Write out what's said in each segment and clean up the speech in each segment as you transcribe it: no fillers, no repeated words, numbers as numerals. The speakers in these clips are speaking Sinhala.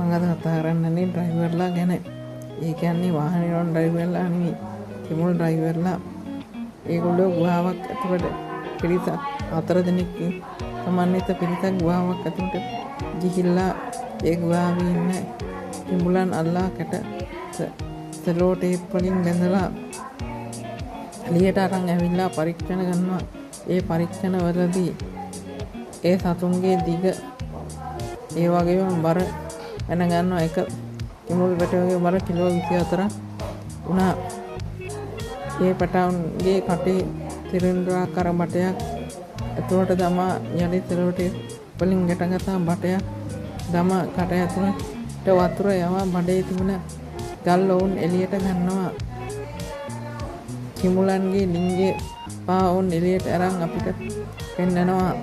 මම අද කතා කරන්නේ ඩ්‍රයිවර්ලා ගැන. ඒ කියන්නේ වාහනේ යන ඩ්‍රයිවර්ලා නෙවෙයි. කිමුල් ඩ්‍රයිවර්ලා. ඒගොල්ලෝ ගුහාවක් ඇතුළට පිරිස 4 දෙනෙක් සමන්විත පිරිසක් ගුහාවක් ඇතුළට ගිහිල්ලා ඒ ගුහාවේ ඉන්න කිඹුලන් අල්ලා සෙලෝ ටේප් වලින් බැඳලා එළියට අරන් ඇවිල්ලා පරීක්ෂණ කරනවා. ඒ පරීක්ෂණ වලදී ඒ සතුන්ගේ දිග ඒ වගේම බර දැනගන්නවා. එක කිමුල් පැටවගේ බර කිලෝ 24ක් වුණා. ඒ පැටවුන්ගේ කටේ සිලින්ඩරාකාර බටයක් ඇතුළට දමා යලි සෙලෝ ටේප් වලින් ගැටගත්තා බටයක් දමා කට ඇතුළට වතුර යවා බඩේ තිබුණ ගල් ඔවුන් එළියට ගන්නවා. කිමුලන්ගේ ලිංගය පා ඔවුන් එළියට අරන් අපිට පෙන්නනවා.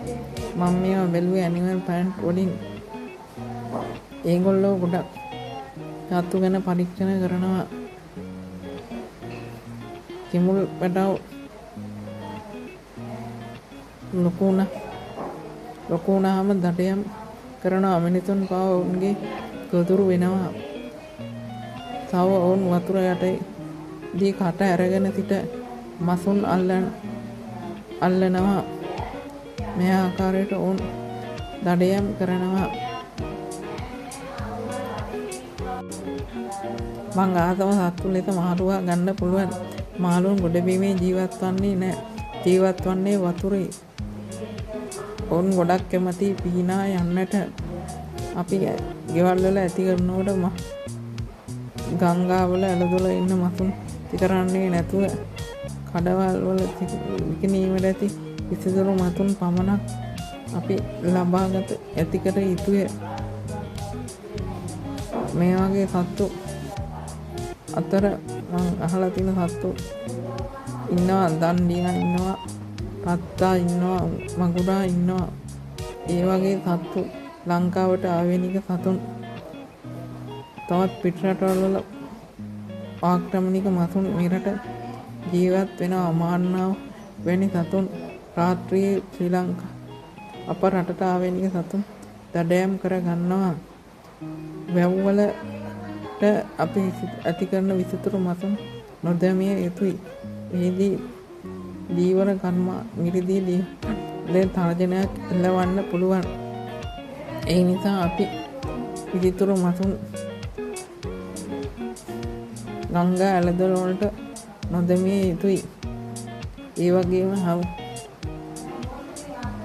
මම මේවා බැලුවේ ඇනිමල් ප්ලැනට් වලින්. ඒගොල්ලෝ ගොඩක් සතු ගැන පරීක්ෂණ කරනවා. කිමුල් පැටව ලොකු වුණාම දඩයම් කරනවා. මිනිසුන් පවා ඔවුන්ගේ ගොදුරු වෙනවා. තව ඔවුන් වතුර යටදී කට අරගෙන සිට මසුන් අල්ලනවා. මේ ආකාරයට ඔවුන් දඩයම් කරනවා. මං ආසම සත්තු ලෙස මාළුවා ගන්න පුළුවන්. මාළුන් ගොඩබිමේ ජීවත් වන්නේ නැහැ. ජීවත් වන්නේ වතුරේ. ඔවුන් ගොඩක් කැමති පිහිනා යන්නට. අපි ගෙවල් වල ඇති කරනකොට ගංගාවල ඇලදොල ඉන්න මසුන් තිකරන්නේ නැතුව කඩවල් වල විකිණීමට ඇති විසිතුරු මතුන් පමණක් අපි ලබාගත ඇතිකර යුතුය. මේ වගේ සත්තු අතර මං අහලා තියෙන සත්තු ඉන්නවා. දණ්ඩියා ඉන්නවා, රත්තා ඉන්නවා, මගුරා ඉන්නවා. ඒ වගේ සත්තු ලංකාවට ආවේනික සතුන්. තවත් පිටරටවල වල ආක්‍රමණික මසුන් මෙරට ජීවත් වෙනවා. මාන්නාව වැනි සතුන් රාත්‍රියේ ශ්‍රී ලංකා අප රටට ආවේනික සතුන් දඩයම් කර ගන්නවා. වැව්වලට අපි ඇති කරන විසිතුරු මසුන් නොදැමිය යුතුයි. එහිදී දීවර කර්ම මිරිදී තර්ජනයක් එල්ලවන්න පුළුවන්. ඒ නිසා අපි විසිතුරු මසුන් ගංගා ඇලදොල වලට නොදැමිය යුතුයි. ඒ වගේම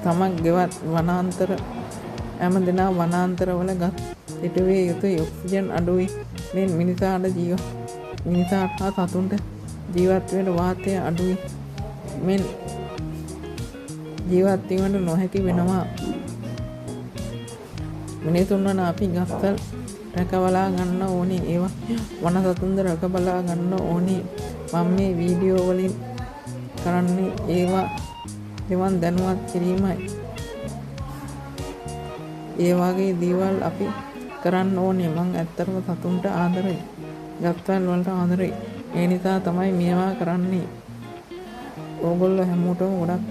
තමක් ගෙවත් වනාන්තර හැම දෙනා වනාන්තරවල ගස් සිටුවිය යුතුයි. ඔක්සිජන් අඩුයි. මේ මිනිසාට හා සතුන්ට ජීවත් වෙන වාතය අඩුයි. මෙන් ජීවත් වීමට නොහැකි වෙනවා. මිනිසුන් වන අපි ගස්වල රැකබලා ගන්න ඕනේ. ඒවා වන සතුන්ද රැකබලා ගන්න ඕනේ. මම මේ වීඩියෝ වලින් කරන්නේ ඒවා දෙවන් දැනුවත් කිරීමයි. ඒ වගේ දේවල් අපි කරන්න ඕනේ. මං ඇත්තටම සතුන්ට ආදරෙයි. ගස්වල වලට ආදරෙයි. ඒ නිසා තමයි මේවා කරන්නේ. ඕගොල්ලෝ හැමෝටම ගොඩක්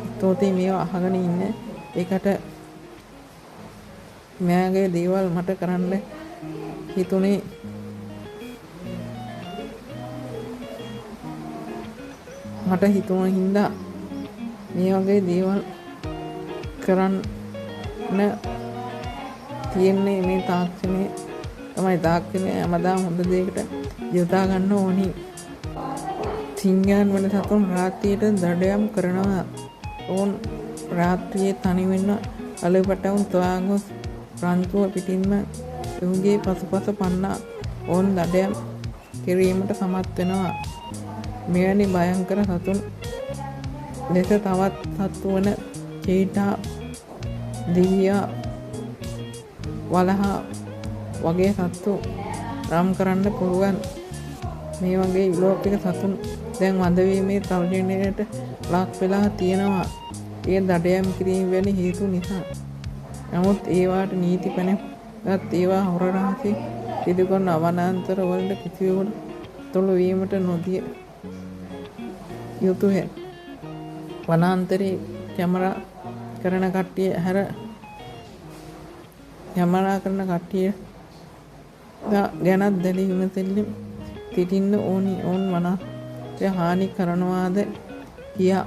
ස්තුතියි මේවා අහගෙන ඉන්න එකට. මෙයාගේ දේවල් මට කරන්න හිතුනේ. මට හිතුණ හින්දා මේ වගේ දේවල් කරන්න තියෙන්නේ. මේ තාක්ෂණය තමයි. තාක්ෂණය හැමදාම හොඳ දෙයකට යොදා ගන්න ඕනි. සිංහයන් වන සතුන් රාත්‍රියට දඩයම් කරනවා. ඔවුන් රාත්‍රියේ තනි වෙන්න අලපටවුන් තවාගොස් රන්තුව පිටින්ම ඔහුගේ පසුපස පන්නා ඔවුන් දඩයම් කිරීමට සමත් වෙනවා. මෙවැනි භයංකර සතුන් ලෙස තවත් සත්තු වන චීටා, දිවියා, වලහා වගේ සත්තු රම් කරන්න පුළුවන්. මේ වගේ විලෝපික සතුන් දැන් වඳවීමේ තර්ජනයට ලක් වෙලා තියෙනවා. ඒ දඩයම් කිරීම වැනි හේතු නිසා. නමුත් ඒවාට නීති පැනගත් ඒවා හොර රහසේ සිදු කරන වනාන්තර වලට කිසිවෙකුට තුළු වීමට නොදිය යුතුය. වනාන්තරේ කැමරා කරන කට්ටිය හැර යමනා කරන කට්ටිය ගැනත් දැඩි විමසිල්ලෙන් සිටින්න ඕනි. ඔවුන් මනසට හානි කරනවාද කියා